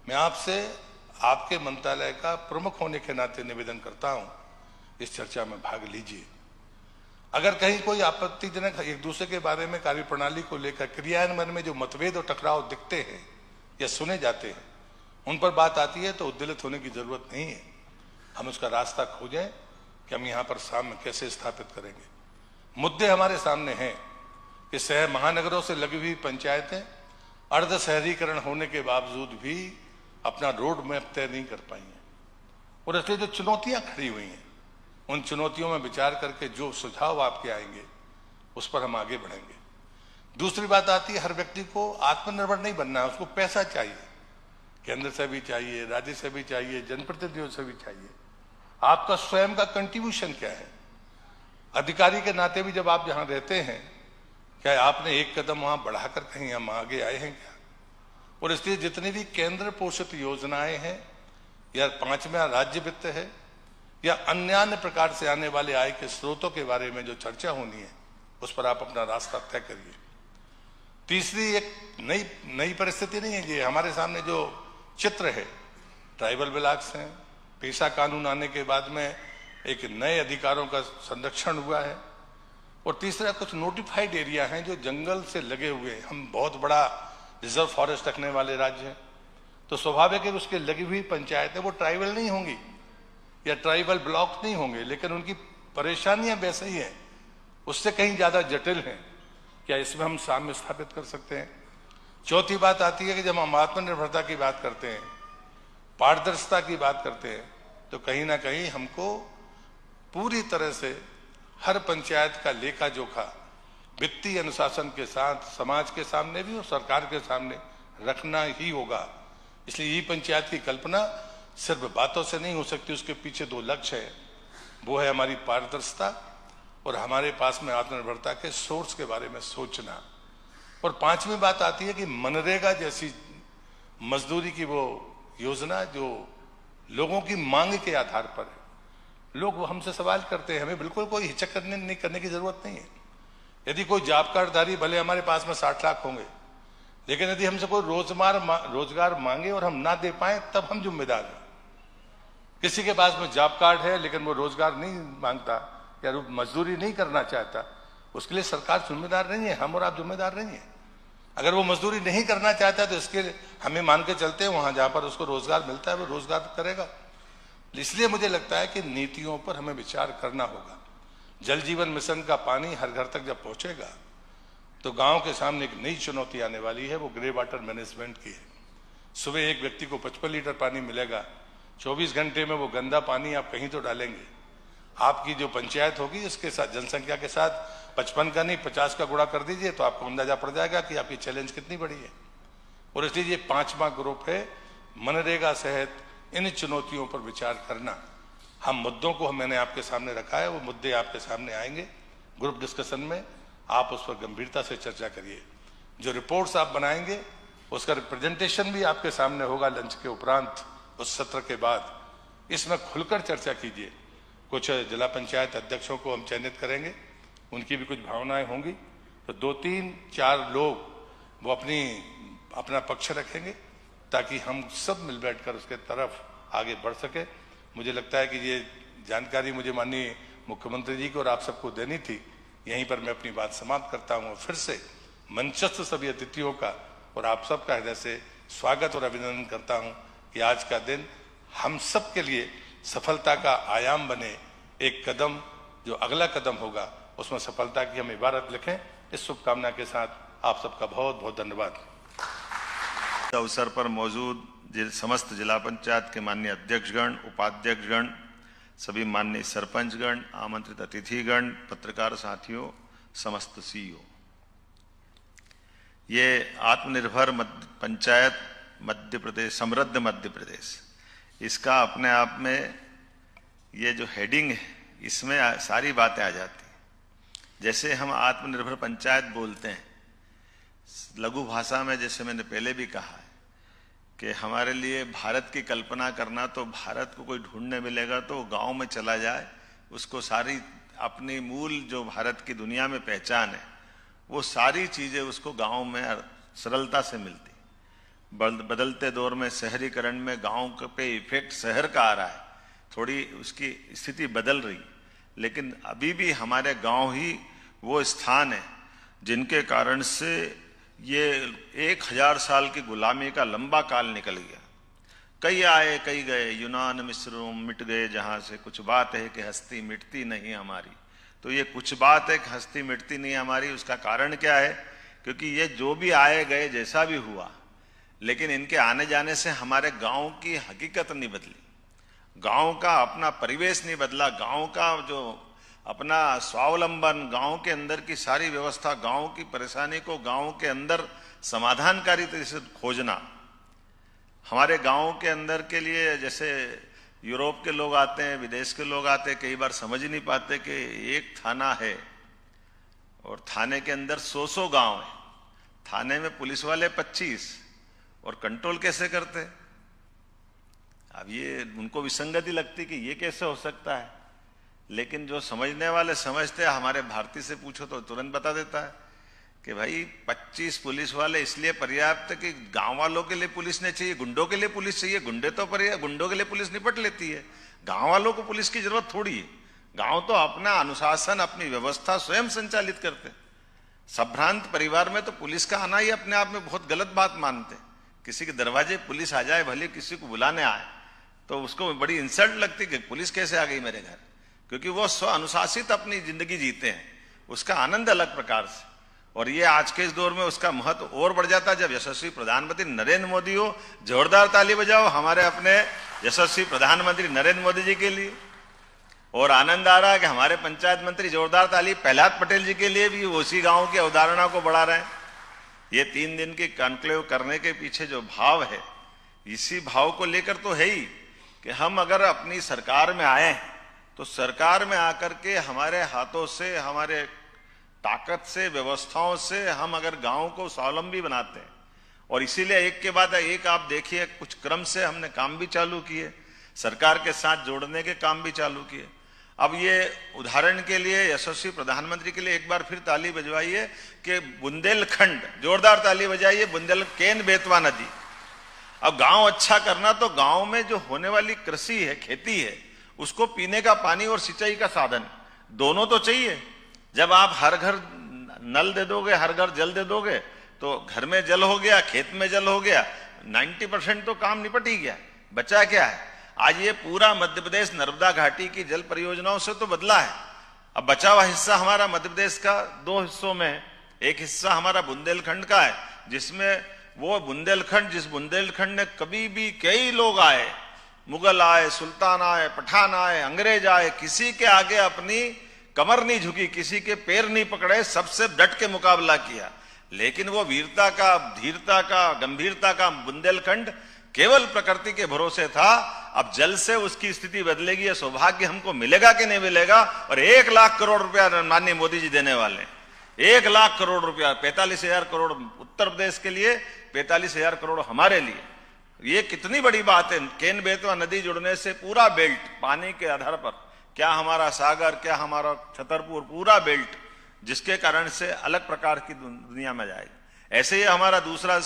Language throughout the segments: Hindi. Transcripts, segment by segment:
मैं आपसे आपके मंत्रालय का प्रमुख होने के नाते निवेदन करता हूं, इस चर्चा में भाग लीजिए। अगर कहीं कोई आपत्तिजनक एक दूसरे के बारे में कार्यप्रणाली को लेकर क्रियान्वयन में जो मतभेद और टकराव दिखते हैं या सुने जाते हैं, उन पर बात आती है तो उद्वेलित होने की जरूरत नहीं है। हम उसका रास्ता खोजें कि हम यहाँ पर साम्य कैसे स्थापित करेंगे। मुद्दे हमारे सामने हैं कि शहर महानगरों से लगी हुई पंचायतें अर्ध शहरीकरण होने के बावजूद भी अपना रोड मैप तय नहीं कर पाई हैं, और इसलिए जो चुनौतियां खड़ी हुई हैं, उन चुनौतियों में विचार करके जो सुझाव आपके आएंगे उस पर हम आगे बढ़ेंगे। दूसरी बात आती है, हर व्यक्ति को आत्मनिर्भर नहीं बनना है, उसको पैसा चाहिए, केंद्र से भी चाहिए, राज्य से भी चाहिए, जनप्रतिनिधियों से भी चाहिए। आपका स्वयं का कंट्रीब्यूशन क्या है? अधिकारी के नाते भी जब आप जहां रहते हैं, क्या आपने एक कदम वहां बढ़ाकर कहीं हम आगे आए हैं क्या? और इसलिए जितनी भी केंद्र पोषित योजनाएं हैं या 5वां राज्य वित्त है या अन्य प्रकार से आने वाले आय के स्रोतों के बारे में जो चर्चा होनी है, उस पर आप अपना रास्ता तय करिए। तीसरी एक नई परिस्थिति नहीं है, ये हमारे सामने जो चित्र है, ट्राइबल ब्लॉक्स हैं, पेशा कानून आने के बाद में एक नए अधिकारों का संरक्षण हुआ है, और तीसरा कुछ नोटिफाइड एरिया हैं जो जंगल से लगे हुए हैं। हम बहुत बड़ा रिजर्व फॉरेस्ट रखने वाले राज्य हैं, तो स्वाभाविक है उसके लगी हुई पंचायतें वो ट्राइबल नहीं होंगी या ट्राइबल ब्लॉक नहीं होंगे, लेकिन उनकी परेशानियां वैसे ही हैं, उससे कहीं ज्यादा जटिल हैं। क्या इसमें हम साम्य स्थापित कर सकते हैं? चौथी बात आती है कि जब हम आत्मनिर्भरता की बात करते हैं, पारदर्शिता की बात करते हैं, तो कहीं ना कहीं हमको पूरी तरह से हर पंचायत का लेखा जोखा वित्तीय अनुशासन के साथ समाज के सामने भी और सरकार के सामने रखना ही होगा। इसलिए ई पंचायत की कल्पना सिर्फ बातों से नहीं हो सकती, उसके पीछे दो लक्ष्य है, वो है हमारी पारदर्शिता और हमारे पास में आत्मनिर्भरता के सोर्स के बारे में सोचना। और 5वीं बात आती है कि मनरेगा जैसी मजदूरी की वो योजना जो लोगों की मांग के आधार पर है। लोग वो हमसे सवाल करते हैं, हमें बिल्कुल कोई हिचक नहीं करने की जरूरत नहीं है। यदि कोई जॉब कार्डधारी, भले हमारे पास में 60 लाख होंगे, लेकिन यदि हमसे कोई रोजगार मांगे और हम ना दे पाए, तब हम जिम्मेदार हैं। किसी के पास में जॉब कार्ड है लेकिन वो रोजगार नहीं मांगता या मजदूरी नहीं करना चाहता, उसके लिए सरकार जिम्मेदार नहीं है, हम और आप जिम्मेदार नहीं है। अगर वो मजदूरी नहीं करना चाहता तो इसके लिए हमें मान के चलते हैं वहां जहां पर उसको रोजगार मिलता है वो रोजगार करेगा। इसलिए मुझे लगता है कि नीतियों पर हमें विचार करना होगा। जल जीवन मिशन का पानी हर घर तक जब पहुंचेगा तो गांव के सामने एक नई चुनौती आने वाली है, वो ग्रे वाटर मैनेजमेंट की है। सुबह एक व्यक्ति को 55 लीटर पानी मिलेगा, 24 घंटे में वो गंदा पानी आप कहीं तो डालेंगे। आपकी जो पंचायत होगी इसके साथ जनसंख्या के साथ 55 का नहीं 50 का गुणा कर दीजिए तो आपको अंदाजा पड़ जाएगा कि आपकी चैलेंज कितनी बड़ी है। और इसलिए ये 5वां ग्रुप है, मनरेगा सहित इन चुनौतियों पर विचार करना। हम मुद्दों को मैंने आपके सामने रखा है, वो मुद्दे आपके सामने आएंगे ग्रुप डिस्कशन में, आप उस पर गंभीरता से चर्चा करिए। जो रिपोर्ट्स आप बनाएंगे उसका प्रेजेंटेशन भी आपके सामने होगा लंच के उपरांत, उस सत्र के बाद। इसमें खुलकर चर्चा कीजिए। कुछ जिला पंचायत अध्यक्षों को हम चयनित करेंगे, उनकी भी कुछ भावनाएं होंगी, तो 2-3-4 लोग वो अपना पक्ष रखेंगे ताकि हम सब मिल बैठकर उसके तरफ आगे बढ़ सके। मुझे लगता है कि ये जानकारी मुझे माननीय मुख्यमंत्री जी को और आप सबको देनी थी। यहीं पर मैं अपनी बात समाप्त करता हूँ। फिर से मंचस्थ सभी अतिथियों का और आप सबका हृदय से स्वागत और अभिनंदन करता हूँ कि आज का दिन हम सब के लिए सफलता का आयाम बने, एक कदम जो अगला कदम होगा उसमें सफलता की हम इबारत लिखें। इस शुभकामना के साथ आप सबका बहुत बहुत धन्यवाद। अवसर पर मौजूद समस्त जिला पंचायत के माननीय अध्यक्षगण, उपाध्यक्षगण, सभी माननीय सरपंचगण, आमंत्रित अतिथिगण, पत्रकार साथियों, समस्त सीईओ, ये आत्मनिर्भर पंचायत मध्य प्रदेश, समृद्ध मध्य प्रदेश, इसका अपने आप में ये जो हेडिंग है इसमें सारी बातें आ जाती हैं। जैसे हम आत्मनिर्भर पंचायत बोलते हैं लघु भाषा में, जैसे मैंने पहले भी कहा है कि हमारे लिए भारत की कल्पना करना, तो भारत को कोई ढूंढने मिलेगा तो गांव में चला जाए, उसको सारी अपनी मूल जो भारत की दुनिया में पहचान है वो सारी चीजें उसको गांव में सरलता से मिलती। बदलते दौर में शहरीकरण में गांव पे इफेक्ट शहर का आ रहा है, थोड़ी उसकी स्थिति बदल रही, लेकिन अभी भी हमारे गांव ही वो स्थान है जिनके कारण से ये 1000 साल की गुलामी का लंबा काल निकल गया। कई आए कई गए, यूनान मिस्र मिट गए, जहां से कुछ बात है कि हस्ती मिटती नहीं हमारी। तो ये कुछ बात है कि हस्ती मिटती नहीं हमारी, उसका कारण क्या है? क्योंकि ये जो भी आए गए जैसा भी हुआ, लेकिन इनके आने जाने से हमारे गांव की हकीकत नहीं बदली, गांव का अपना परिवेश नहीं बदला, गांव का जो अपना स्वावलंबन, गांव के अंदर की सारी व्यवस्था, गांव की परेशानी को गांव के अंदर समाधानकारी तरीके से खोजना। हमारे गांव के अंदर के लिए जैसे यूरोप के लोग आते हैं, विदेश के लोग आते हैं, कई बार समझ ही नहीं पाते कि एक थाना है और थाने के अंदर 100 गांव है, थाने में पुलिस वाले 25 और कंट्रोल कैसे करते? अब ये उनको विसंगति लगती कि ये कैसे हो सकता है, लेकिन जो समझने वाले समझते हैं, हमारे भारतीय से पूछो तो तुरंत बता देता है कि भाई 25 पुलिस वाले इसलिए पर्याप्त कि गांव वालों के लिए पुलिस नहीं चाहिए, गुंडों के लिए पुलिस चाहिए। गुंडे तो गुंडों के लिए पुलिस निपट लेती है, गांव वालों को पुलिस की जरूरत थोड़ी है। गांव तो अपना अनुशासन, अपनी व्यवस्था स्वयं संचालित करते। संभ्रांत परिवार में तो पुलिस का आना ही अपने आप में बहुत गलत बात मानते। किसी के दरवाजे पुलिस आ जाए, भले किसी को बुलाने आए, तो उसको बड़ी इंसल्ट लगती कि पुलिस कैसे आ गई मेरे घर, क्योंकि वो स्व अनुशासित अपनी जिंदगी जीते हैं, उसका आनंद अलग प्रकार से। और ये आज के इस दौर में उसका महत्व और बढ़ जाता है जब यशस्वी प्रधानमंत्री नरेंद्र मोदी हो। जोरदार ताली बजाओ हमारे अपने यशस्वी प्रधानमंत्री नरेंद्र मोदी जी के लिए। और आनंद आ रहा है कि हमारे पंचायत मंत्री, जोरदार ताली प्रहलाद पटेल जी के लिए भी, उसी गांव की अवधारणा को बढ़ा रहे हैं। ये 3 दिन की कॉन्क्लेव करने के पीछे जो भाव है, इसी भाव को लेकर तो है ही कि हम अगर अपनी सरकार में आए तो सरकार में आकर के हमारे हाथों से, हमारे ताकत से, व्यवस्थाओं से हम अगर गांव को स्वावलंबी बनाते हैं, और इसीलिए एक के बाद एक आप देखिए कुछ क्रम से हमने काम भी चालू किए, सरकार के साथ जोड़ने के काम भी चालू किए। अब ये उदाहरण के लिए यशस्वी प्रधानमंत्री के लिए एक बार फिर ताली बजवाइए कि बुंदेलखंड, जोरदार ताली बजाइए, केन बेतवा नदी। अब गांव अच्छा करना तो गांव में जो होने वाली कृषि है, खेती है, उसको पीने का पानी और सिंचाई का साधन दोनों तो चाहिए। जब आप हर घर नल दे दोगे, हर घर जल दे दोगे, तो घर में जल हो गया, खेत में जल हो गया, 90% तो काम निपट ही गया। बचा क्या है? आज ये पूरा मध्य प्रदेश नर्मदा घाटी की जल परियोजनाओं से तो बदला है। अब बचा हुआ हिस्सा हमारा मध्य प्रदेश का 2 हिस्सों में, एक हिस्सा हमारा बुंदेलखंड का है, जिसमें वो बुंदेलखंड, जिस बुंदेलखंड ने कभी भी कई लोग आए, मुगल आए, सुल्तान आए, पठान आए, अंग्रेज आए, किसी के आगे अपनी कमर नहीं झुकी, किसी के पैर नहीं पकड़े, सबसे डट के मुकाबला किया। लेकिन वो वीरता का, धीरता का, गंभीरता का बुंदेलखंड केवल प्रकृति के भरोसे था। अब जल से उसकी स्थिति बदलेगी, यह सौभाग्य हमको मिलेगा कि नहीं मिलेगा। और 1 लाख करोड़ रुपया माननीय मोदी जी देने वाले, 1 लाख करोड़ रुपया, 45,000 करोड़ उत्तर प्रदेश के लिए, 45,000 करोड़ हमारे लिए। ये कितनी बड़ी बात है। केन बेतवा नदी जुड़ने से पूरा बेल्ट पानी के आधार पर, क्या हमारा सागर, क्या हमारा छतरपुर, पूरा बेल्ट, जिसके कारण से अलग प्रकार की दुनिया में जाएगी। ऐसे ही हमारा दूसरा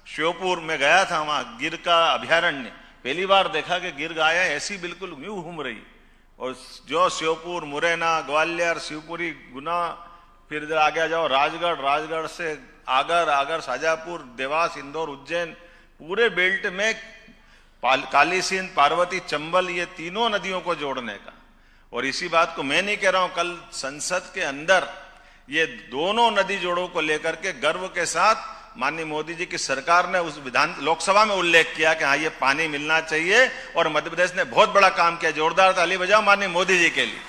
श्योपुर में गया था, वहां गिर का अभ्यारण्य, पहली बार देखा कि गिर गाय ऐसी बिल्कुल यूं घूम रही। और जो श्योपुर, मुरैना, ग्वालियर, शिवपुरी, गुना, फिर आगे जाओ राजगढ़, राजगढ़ से आगर, आगर शाजापुर, देवास, इंदौर, उज्जैन, पूरे बेल्ट में काली सिंध, पार्वती, चंबल, ये तीनों नदियों को जोड़ने का। और इसी बात को मैं नहीं कह रहा हूं, कल संसद के अंदर ये दोनों नदी जोड़ों को लेकर के गर्व के साथ माननीय मोदी जी की सरकार ने उस विधान लोकसभा में उल्लेख किया कि हाँ, ये पानी मिलना चाहिए। और मध्य प्रदेश ने बहुत बड़ा काम किया। जोरदार ताली बजाओ माननीय मोदी जी के लिए।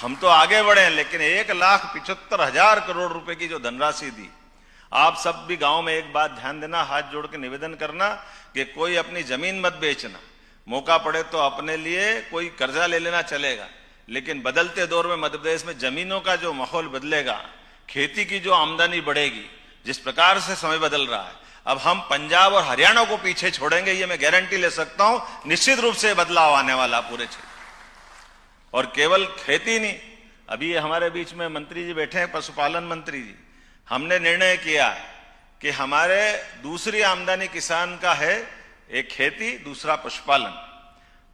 हम तो आगे बढ़े हैं, लेकिन 1,75,000 करोड़ रुपए की जो धनराशि दी, आप सब भी गांव में एक बात ध्यान देना, हाथ जोड़ के निवेदन करना कि कोई अपनी जमीन मत बेचना। मौका पड़े तो अपने लिए कोई कर्जा ले लेना चलेगा, लेकिन बदलते दौर में मध्य प्रदेश में जमीनों का जो माहौल बदलेगा, खेती की जो आमदनी बढ़ेगी, जिस प्रकार से समय बदल रहा है, अब हम पंजाब और हरियाणा को पीछे छोड़ेंगे, ये मैं गारंटी ले सकता हूं। निश्चित रूप से बदलाव आने वाला पूरे क्षेत्र। और केवल खेती नहीं, अभी हमारे बीच में मंत्री जी बैठे हैं, पशुपालन मंत्री जी, हमने निर्णय किया कि हमारे दूसरी आमदनी किसान का है, एक खेती, दूसरा पशुपालन।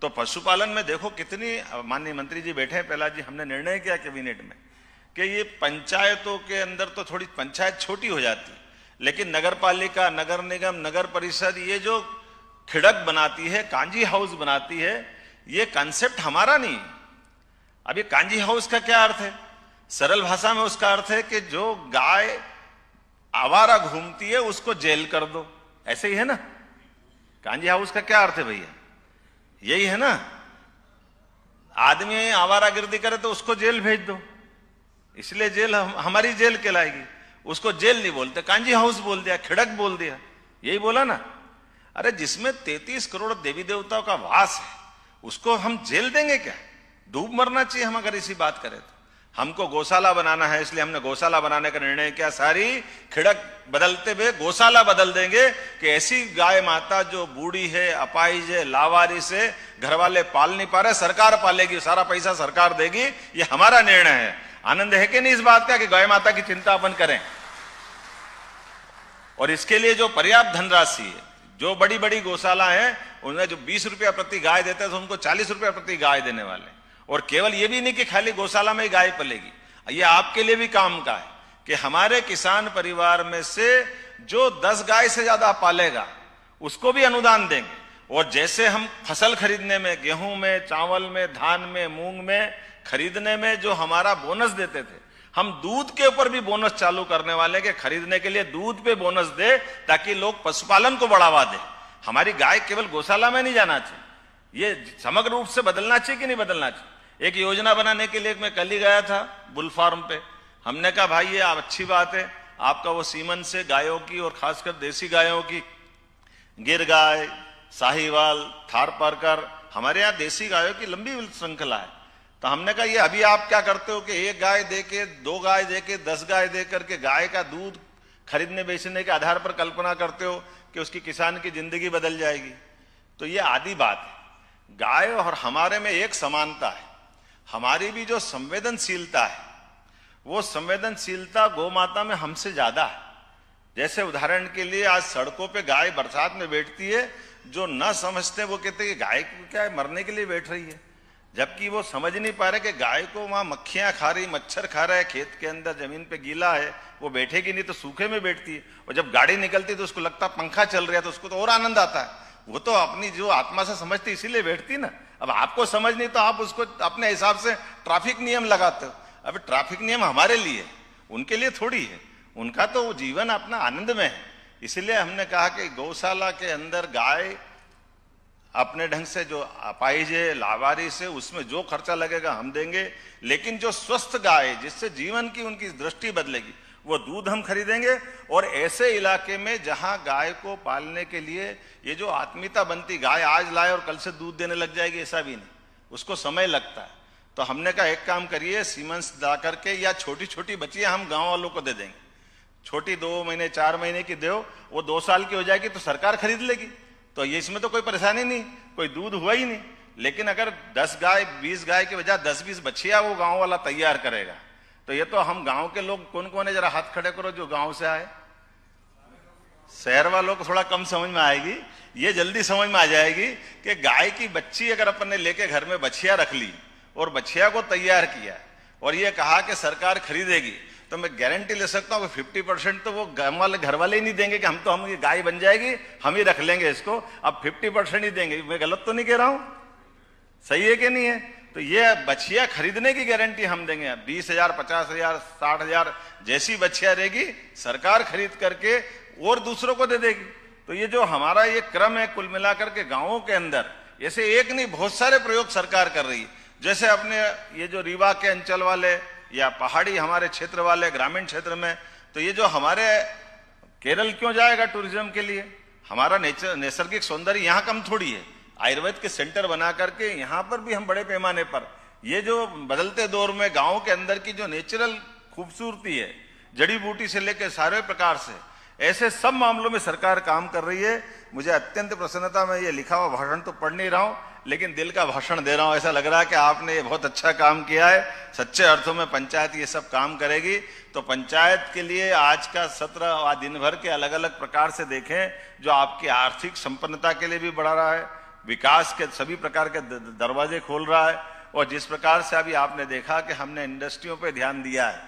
तो पशुपालन में देखो कितनी, माननीय मंत्री जी बैठे हैं, पहला जी हमने निर्णय किया कैबिनेट में कि ये पंचायतों के अंदर तो थोड़ी पंचायत छोटी हो जाती, लेकिन नगर पालिका, नगर निगम, नगर परिषद ये जो खिड़क बनाती है, कांजी हाउस बनाती है, ये कॉन्सेप्ट हमारा नहीं। अब ये कांजी हाउस का क्या अर्थ है? सरल भाषा में उसका अर्थ है कि जो गाय आवारा घूमती है उसको जेल कर दो, ऐसे ही है ना। कांजी हाउस का क्या अर्थ है भैया? यही है ना। आदमी आवारागर्दी करे तो उसको जेल भेज दो, इसलिए जेल हमारी जेल कहलाएगी। उसको जेल नहीं बोलते, कांजी हाउस बोल दिया, खिड़क बोल दिया, यही बोला ना। अरे जिसमें 33 करोड़ देवी देवताओं का वास है उसको हम जेल देंगे क्या? डूब मरना चाहिए हम अगर इसी बात करें तो। हमको गौशाला बनाना है, इसलिए हमने गौशाला बनाने का निर्णय किया। सारी खिड़क बदलते हुए गौशाला बदल देंगे कि ऐसी गाय माता जो बूढ़ी है, अपाहिज है, लावारिस है, घर वाले पाल नहीं पा रहे, सरकार पालेगी, सारा पैसा सरकार देगी, ये हमारा निर्णय है। आनंद है कि नहीं इस बात का कि गाय माता की चिंता अपन करें? और इसके लिए जो पर्याप्त धनराशि है, जो बड़ी बड़ी गौशाला है उन्हें जो 20 रुपया प्रति गाय देते हैं तो उनको 40 रुपया प्रति गाय देने वाले। और केवल ये भी नहीं कि खाली गौशाला में ही गाय पलेगी, ये आपके लिए भी काम का है कि हमारे किसान परिवार में से जो 10 गाय से ज्यादा पालेगा उसको भी अनुदान देंगे। और जैसे हम फसल खरीदने में, गेहूं में, चावल में, धान में, मूंग में खरीदने में जो हमारा बोनस देते थे, हम दूध के ऊपर भी बोनस चालू करने वाले के खरीदने के लिए दूध पे बोनस दे, ताकि लोग पशुपालन को बढ़ावा दे। हमारी गाय केवल गौशाला में नहीं जाना चाहिए, ये समग्र रूप से बदलना चाहिए कि नहीं बदलना चाहिए। एक योजना बनाने के लिए मैं कल ही गया था बुल फार्म पे, हमने कहा भाई ये अच्छी बात है आपका वो सीमन से गायों की और खासकर देसी गायों की, गिर गाय, साहिवाल, थारपारकर, हमारे यहाँ देसी गायों की लंबी श्रृंखला है। तो हमने कहा ये अभी आप क्या करते हो कि 1 गाय देके, 2 गाय देके, 10 गाय दे करके गाय का दूध खरीदने बेचने के आधार पर कल्पना करते हो कि उसकी किसान की जिंदगी बदल जाएगी। तो ये आधी बात है। गाय और हमारे में एक समानता है, हमारी भी जो संवेदनशीलता है वो संवेदनशीलता गौ माता में हमसे ज्यादा है। जैसे उदाहरण के लिए आज सड़कों पे गाय बरसात में बैठती है, जो न समझते वो कहते हैं कि गाय को क्या है, मरने के लिए बैठ रही है, जबकि वो समझ नहीं पा रहे कि गाय को वहां मक्खियां खा रही, मच्छर खा रहा है, खेत के अंदर जमीन पे गीला है, वो बैठेगी नहीं तो सूखे में बैठती है। और जब गाड़ी निकलती तो उसको लगता पंखा चल रहा है तो उसको तो और आनंद आता है, वो तो अपनी जो आत्मा से समझती इसीलिए बैठती ना। अब आपको समझ नहीं तो आप उसको अपने हिसाब से ट्रैफिक नियम लगाते हो। अब ट्रैफिक नियम हमारे लिए, उनके लिए थोड़ी है, उनका तो जीवन अपना आनंद में है। इसीलिए हमने कहा कि गौशाला के अंदर गाय अपने ढंग से जो अपाहिज है, लावारिस है, उसमें जो खर्चा लगेगा हम देंगे, लेकिन जो स्वस्थ गाय जिससे जीवन की उनकी दृष्टि बदलेगी वो दूध हम खरीदेंगे। और ऐसे इलाके में जहां गाय को पालने के लिए ये जो आत्मीयता बनती, गाय आज लाए और कल से दूध देने लग जाएगी, ऐसा भी नहीं, उसको समय लगता है। तो हमने कहा एक काम करिए, सीमेंस ला करके या छोटी छोटी बच्चियां हम गांव वालों को दे देंगे, छोटी 2 महीने 4 महीने की दो, वो 2 साल की हो जाएगी तो सरकार खरीद लेगी। तो ये इसमें तो कोई परेशानी नहीं, कोई दूध हुआ ही नहीं। लेकिन अगर 10 गाय 20 गाय के बजाय 10-20 बच्चियां वो गांव वाला तैयार करेगा, तो ये तो हम गांव के लोग कौन कौन है, जरा हाथ खड़े करो जो गांव से आए। शहर वालों को थोड़ा कम समझ में आएगी, ये जल्दी समझ में आ जाएगी कि गाय की बच्ची अगर अपन ने लेके घर में बछिया रख ली और बछिया को तैयार किया और ये कहा कि सरकार खरीदेगी, तो मैं गारंटी ले सकता हूँ कि 50% तो वो घर वाले ही नहीं देंगे कि हम ये गाय बन जाएगी, हम ही रख लेंगे इसको। अब 50% ही देंगे। मैं गलत तो नहीं कह रहा हूं, सही है कि नहीं है? तो ये बछिया खरीदने की गारंटी हम देंगे। 20,000, 50,000, 60,000 जैसी बछिया रहेगी सरकार खरीद करके और दूसरों को दे देगी। तो ये जो हमारा ये क्रम है, कुल मिलाकर के गांवों के अंदर ऐसे एक नहीं बहुत सारे प्रयोग सरकार कर रही है। जैसे अपने ये जो रीवा के अंचल वाले या पहाड़ी हमारे क्षेत्र वाले, ग्रामीण क्षेत्र में, तो ये जो हमारे केरल क्यों जाएगा टूरिज्म के लिए? हमारा नैसर्गिक सौंदर्य यहाँ कम थोड़ी है। आयुर्वेद के सेंटर बना करके यहाँ पर भी हम बड़े पैमाने पर ये जो बदलते दौर में गांव के अंदर की जो नेचुरल खूबसूरती है, जड़ी बूटी से लेकर सारे प्रकार से, ऐसे सब मामलों में सरकार काम कर रही है मुझे अत्यंत प्रसन्नता, मैं ये लिखा हुआ भाषण तो पढ़ नहीं रहा हूं, लेकिन दिल का भाषण दे रहा हूं। ऐसा लग रहा है कि आपने ये बहुत अच्छा काम किया है। सच्चे अर्थों में पंचायत ये सब काम करेगी। तो पंचायत के लिए आज का सत्र दिन भर के अलग अलग प्रकार से देखें, जो आपकी आर्थिक संपन्नता के लिए भी बढ़ा रहा है, विकास के सभी प्रकार के दरवाजे खोल रहा है। और जिस प्रकार से अभी आपने देखा कि हमने इंडस्ट्रियों पे ध्यान दिया है,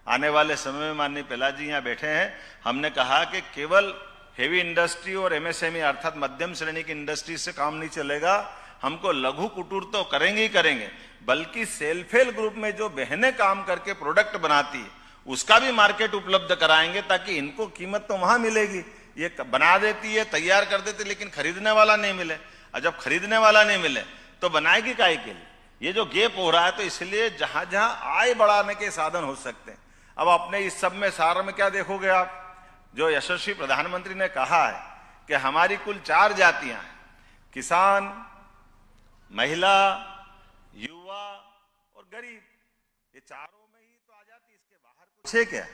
आने वाले समय में माननीय प्रहलाद जी यहाँ बैठे हैं, हमने कहा कि केवल हेवी इंडस्ट्री और एमएसएमई अर्थात मध्यम श्रेणी की इंडस्ट्री से काम नहीं चलेगा, हमको लघु कुटीर तो करेंगे ही करेंगे, बल्कि सेल्फ हेल्प ग्रुप में जो बहनें काम करके प्रोडक्ट बनाती है उसका भी मार्केट उपलब्ध कराएंगे, ताकि इनको कीमत तो वहां मिलेगी। ये बना देती है, तैयार कर देती, लेकिन खरीदने वाला नहीं मिले। और जब खरीदने वाला नहीं मिले तो बनाएगी काहे के लिए? ये जो गैप हो रहा है, तो इसलिए जहां जहां आय बढ़ाने के साधन हो सकते हैं। अब अपने इस सब में सार में क्या देखोगे आप, जो यशस्वी प्रधानमंत्री ने कहा है कि हमारी कुल 4 जातियां हैं, किसान, महिला, युवा और गरीब, ये चारों में ही तो आ जाती, इसके बाहर कुछ है क्या?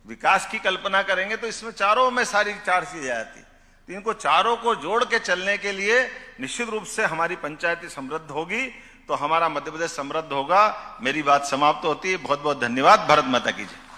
विकास की कल्पना करेंगे तो इसमें चारों में सारी 4 चीजें आती। तो इनको चारों को जोड़ के चलने के लिए निश्चित रूप से हमारी पंचायती समृद्ध होगी, तो हमारा मध्य प्रदेश समृद्ध होगा। मेरी बात समाप्त होती है। बहुत बहुत धन्यवाद। भारत माता की जय।